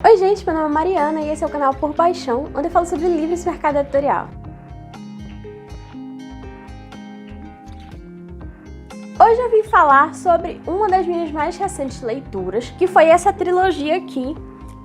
Oi gente, meu nome é Mariana e esse é o canal Por Paixão, onde eu falo sobre livros e mercado editorial. Hoje eu vim falar sobre uma das minhas mais recentes leituras, que foi essa trilogia aqui,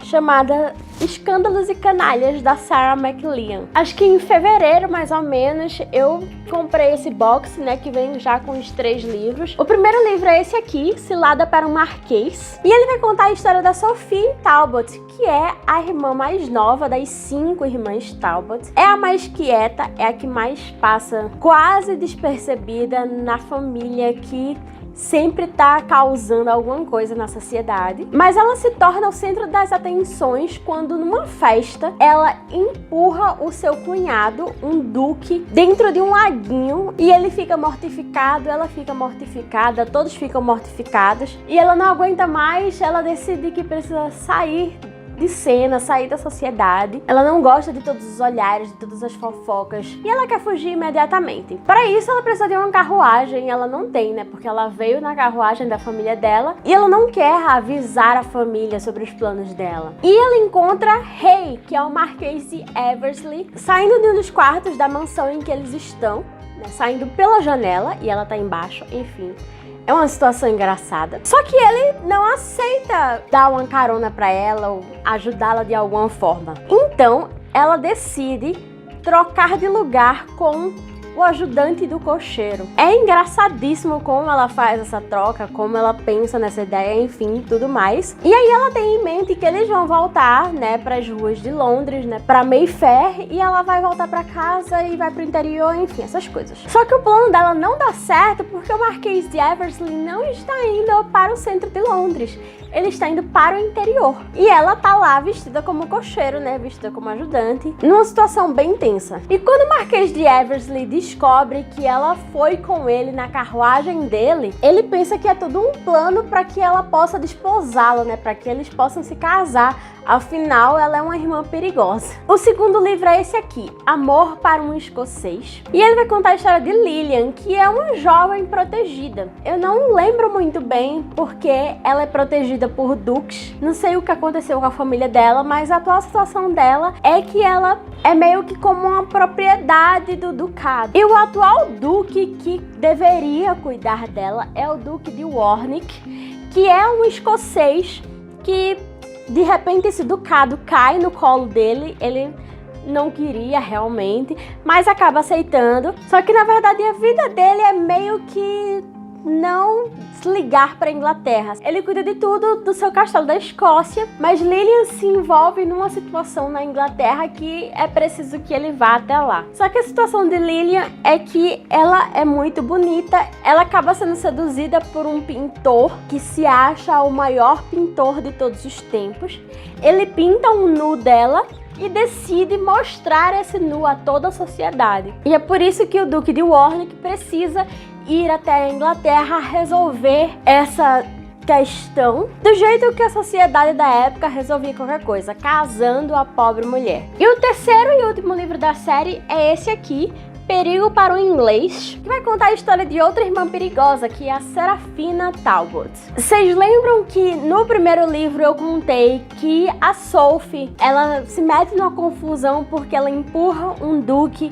chamada Escândalos e Canalhas, da Sarah McLean. Acho que em fevereiro, mais ou menos, eu comprei esse box, né, que vem já com os 3 livros. O primeiro livro é esse aqui, Cilada para um Marquês, e ele vai contar a história da Sophie Talbot, que é a irmã mais nova das 5 irmãs Talbot. É a mais quieta, é a que mais passa quase despercebida na família, que sempre tá causando alguma coisa na sociedade, mas ela se torna o centro das atenções quando numa festa ela empurra o seu cunhado, um duque, dentro de um laguinho e ele fica mortificado, ela fica mortificada, todos ficam mortificados e ela não aguenta mais, ela decide que precisa sair de cena, sair da sociedade. Ela não gosta de todos os olhares, de todas as fofocas e ela quer fugir imediatamente. Para isso ela precisa de uma carruagem, ela não tem, né, porque ela veio na carruagem da família dela e ela não quer avisar a família sobre os planos dela. E ela encontra Hay, que é o Marquês de Eversley, saindo de um dos quartos da mansão em que eles estão, né, saindo pela janela e ela tá embaixo, enfim. É uma situação engraçada. Só que ele não aceita dar uma carona pra ela ou ajudá-la de alguma forma. Então, ela decide trocar de lugar com o ajudante do cocheiro. É engraçadíssimo como ela faz essa troca, como ela pensa nessa ideia, enfim, tudo mais. E aí ela tem em mente que eles vão voltar, né, para as ruas de Londres, né, para Mayfair, e ela vai voltar para casa e vai pro interior, enfim, essas coisas. Só que o plano dela não dá certo porque o Marquês de Eversley não está indo para o centro de Londres. Ele está indo para o interior. E ela tá lá vestida como cocheiro, né? Vestida como ajudante, numa situação bem tensa. E quando o Marquês de Eversley descobre que ela foi com ele na carruagem dele, ele pensa que é tudo um plano para que ela possa desposá-lo, né? Para que eles possam se casar. Afinal, ela é uma irmã perigosa. O segundo livro é esse aqui, Amor para um Escocês. E ele vai contar a história de Lillian, que é uma jovem protegida. Eu não lembro muito bem porque ela é protegida por duques. Não sei o que aconteceu com a família dela, mas a atual situação dela é que ela é meio que como uma propriedade do ducado. E o atual duque que deveria cuidar dela é o Duque de Warwick, que é um escocês que de repente esse ducado cai no colo dele. Ele não queria realmente, mas acaba aceitando. Só que na verdade a vida dele é meio que não se ligar para a Inglaterra. Ele cuida de tudo do seu castelo da Escócia, mas Lillian se envolve numa situação na Inglaterra que é preciso que ele vá até lá. Só que a situação de Lillian é que ela é muito bonita, ela acaba sendo seduzida por um pintor que se acha o maior pintor de todos os tempos. Ele pinta um nu dela e decide mostrar esse nu a toda a sociedade. E é por isso que o Duque de Warwick precisa ir até a Inglaterra resolver essa questão do jeito que a sociedade da época resolvia qualquer coisa, casando a pobre mulher. E o terceiro e último livro da série é esse aqui, Perigo para o Inglês, que vai contar a história de outra irmã perigosa, que é a Serafina Talbot. Vocês lembram que no primeiro livro eu contei que a Sophie, ela se mete numa confusão porque ela empurra um duque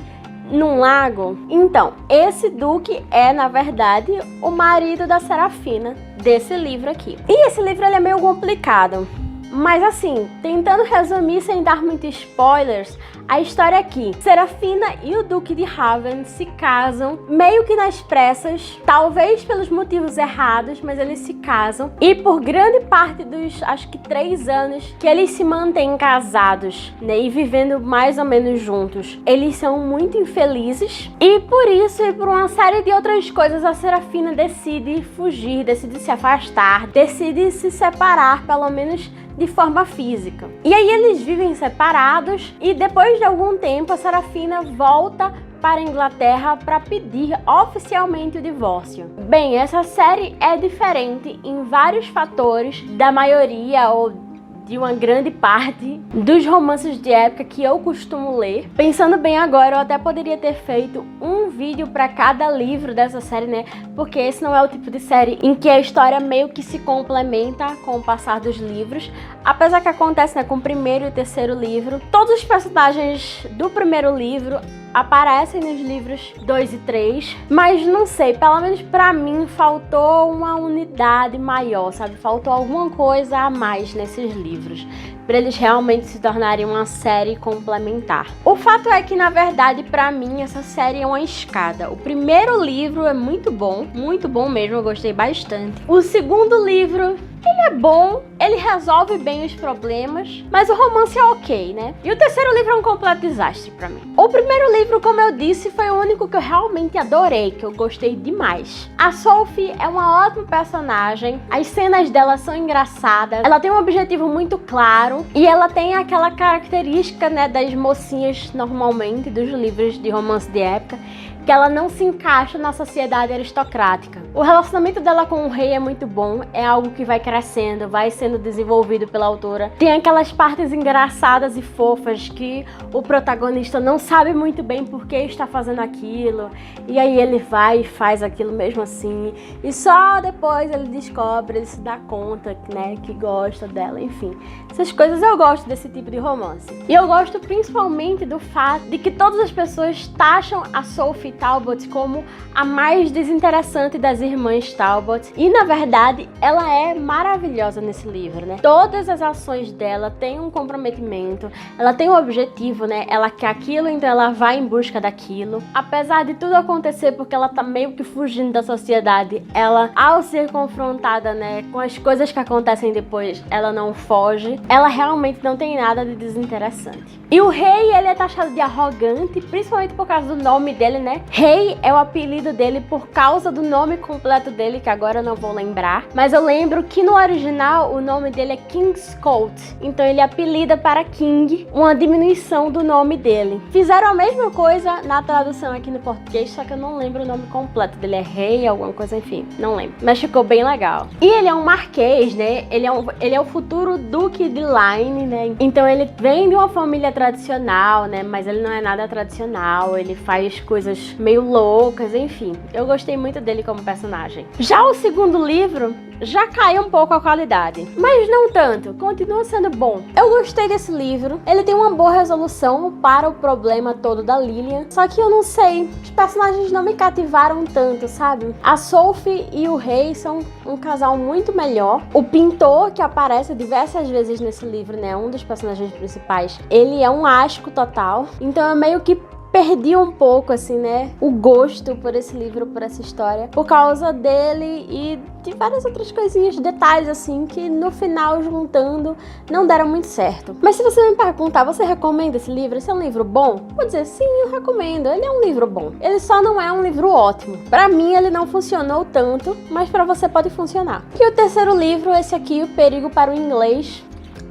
num lago? Então, esse duque é, na verdade, o marido da Serafina, desse livro aqui. E esse livro ele é meio complicado. Mas assim, tentando resumir sem dar muitos spoilers, a história aqui: Serafina e o Duque de Haven se casam meio que nas pressas, talvez pelos motivos errados, mas eles se casam. E por grande parte dos, acho que 3 anos que eles se mantêm casados, né, e vivendo mais ou menos juntos, eles são muito infelizes. E por isso e por uma série de outras coisas, a Serafina decide fugir, decide se afastar, decide se separar, pelo menos de forma física. E aí eles vivem separados e depois de algum tempo a Serafina volta para a Inglaterra para pedir oficialmente o divórcio. Bem, essa série é diferente em vários fatores da maioria ou de uma grande parte dos romances de época que eu costumo ler. Pensando bem agora, eu até poderia ter feito um vídeo para cada livro dessa série, né? Porque esse não é o tipo de série em que a história meio que se complementa com o passar dos livros. Apesar que acontece, né, com o primeiro e o terceiro livro. Todos os personagens do primeiro livro aparecem nos livros 2 e 3, mas não sei, pelo menos pra mim faltou uma unidade maior, sabe? Faltou alguma coisa a mais nesses livros, pra eles realmente se tornarem uma série complementar. O fato é que, na verdade, pra mim, essa série é uma escada. O primeiro livro é muito bom mesmo, eu gostei bastante. O segundo livro, ele é bom, ele resolve bem os problemas, mas o romance é ok, né? E o terceiro livro é um completo desastre pra mim. O primeiro livro, como eu disse, foi o único que eu realmente adorei, que eu gostei demais. A Sophie é uma ótima personagem, as cenas dela são engraçadas, ela tem um objetivo muito claro e ela tem aquela característica, né, das mocinhas normalmente, dos livros de romance de época, que ela não se encaixa na sociedade aristocrática. O relacionamento dela com o rei é muito bom, é algo que vai crescendo, vai sendo desenvolvido pela autora. Tem aquelas partes engraçadas e fofas que o protagonista não sabe muito bem por que está fazendo aquilo, e aí ele vai e faz aquilo mesmo assim, e só depois ele descobre, ele se dá conta, né, que gosta dela, enfim. Essas coisas eu gosto desse tipo de romance. E eu gosto principalmente do fato de que todas as pessoas taxam a Sophie Talbot como a mais desinteressante das irmãs Talbot. E, na verdade, ela é maravilhosa nesse livro, né? Todas as ações dela têm um comprometimento, ela tem um objetivo, né? Ela quer aquilo, então ela vai em busca daquilo. Apesar de tudo acontecer, porque ela tá meio que fugindo da sociedade, ela, ao ser confrontada, né, com as coisas que acontecem depois, ela não foge. Ela realmente não tem nada de desinteressante. E o rei, ele é taxado de arrogante, principalmente por causa do nome dele, né? Rei é o apelido dele por causa do nome completo dele, que agora eu não vou lembrar. Mas eu lembro que no original o nome dele é Kingscote. Então ele apelida para King, uma diminuição do nome dele. Fizeram a mesma coisa na tradução aqui no português, só que eu não lembro o nome completo dele. É rei, alguma coisa, enfim, não lembro. Mas ficou bem legal. E ele é um marquês, né? Ele é o futuro duque de Lyne, né? Então ele vem de uma família tradicional, né? Mas ele não é nada tradicional, ele faz coisas meio loucas, enfim. Eu gostei muito dele como personagem. Já o segundo livro já caiu um pouco a qualidade, mas não tanto, continua sendo bom. Eu gostei desse livro, ele tem uma boa resolução para o problema todo da Lilian, só que eu não sei, os personagens não me cativaram tanto, sabe? A Sophie e o rei são um casal muito melhor. O pintor, que aparece diversas vezes nesse livro, né, um dos personagens principais, ele é um asco total, então é meio que perdi um pouco, assim, né, o gosto por esse livro, por essa história, por causa dele e de várias outras coisinhas, detalhes, assim, que no final, juntando, não deram muito certo. Mas se você me perguntar, você recomenda esse livro? Esse é um livro bom? Vou dizer, sim, eu recomendo. Ele é um livro bom. Ele só não é um livro ótimo. Pra mim, ele não funcionou tanto, mas pra você pode funcionar. E o terceiro livro, esse aqui, O Perigo para o Inglês.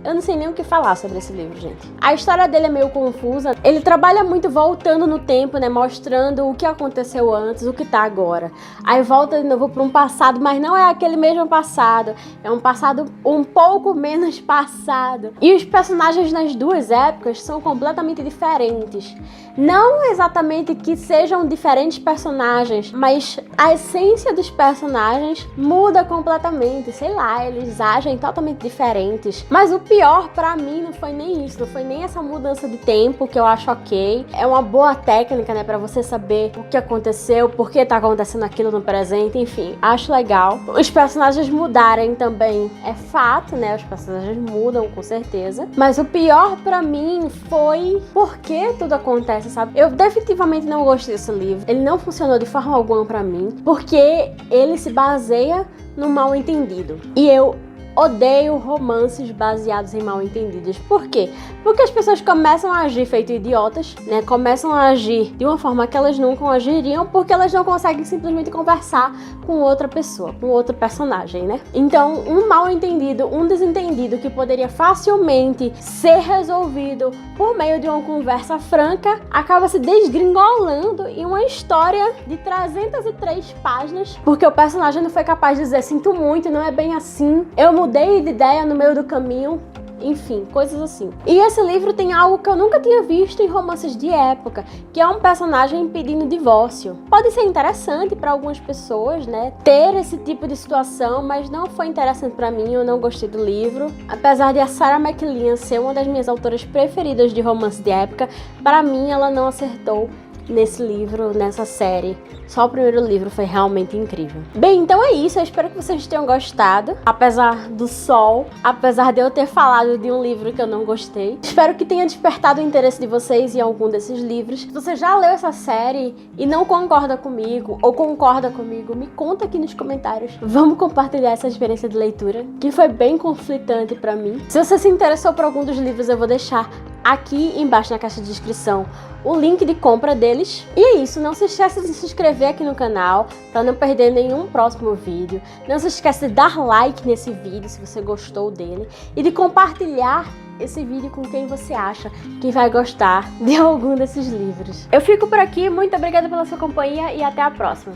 Eu não sei nem o que falar sobre esse livro, gente. A história dele é meio confusa. Ele trabalha muito voltando no tempo, né? Mostrando o que aconteceu antes, o que tá agora. Aí volta de novo para um passado, mas não é aquele mesmo passado. É um passado um pouco menos passado. E os personagens nas duas épocas são completamente diferentes. Não exatamente que sejam diferentes personagens, mas a essência dos personagens muda completamente. Sei lá, eles agem totalmente diferentes. Mas o pior pra mim não foi nem isso, não foi nem essa mudança de tempo, que eu acho ok. É uma boa técnica, né, pra você saber o que aconteceu, por que tá acontecendo aquilo no presente, enfim, acho legal. Os personagens mudarem também é fato, né, os personagens mudam com certeza. Mas o pior pra mim foi por que tudo acontece, sabe? Eu definitivamente não gostei desse livro, ele não funcionou de forma alguma pra mim, porque ele se baseia no mal entendido. E eu odeio romances baseados em mal-entendidos. Por quê? Porque as pessoas começam a agir feito idiotas, né? Começam a agir de uma forma que elas nunca agiriam, porque elas não conseguem simplesmente conversar com outra pessoa, com outro personagem, né? Então, um mal-entendido, um desentendido que poderia facilmente ser resolvido por meio de uma conversa franca, acaba se desgringolando em uma história de 303 páginas, porque o personagem não foi capaz de dizer, sinto muito, não é bem assim, eu mudei de ideia no meio do caminho. enfim, coisas assim. E esse livro tem algo que eu nunca tinha visto em romances de época, que é um personagem pedindo divórcio. Pode ser interessante para algumas pessoas, né, ter esse tipo de situação, mas não foi interessante para mim, eu não gostei do livro. Apesar de a Sarah McLean ser uma das minhas autoras preferidas de romance de época, para mim ela não acertou nesse livro, nessa série. Só o primeiro livro foi realmente incrível. Bem, então é isso. Eu espero que vocês tenham gostado. Apesar do sol, apesar de eu ter falado de um livro que eu não gostei. Espero que tenha despertado o interesse de vocês em algum desses livros. Se você já leu essa série e não concorda comigo, ou concorda comigo, me conta aqui nos comentários. Vamos compartilhar essa experiência de leitura, que foi bem conflitante pra mim. Se você se interessou por algum dos livros, eu vou deixar aqui embaixo na caixa de descrição o link de compra deles. E é isso, não se esqueça de se inscrever aqui no canal para não perder nenhum próximo vídeo. Não se esqueça de dar like nesse vídeo se você gostou dele e de compartilhar esse vídeo com quem você acha que vai gostar de algum desses livros. Eu fico por aqui, muito obrigada pela sua companhia e até a próxima.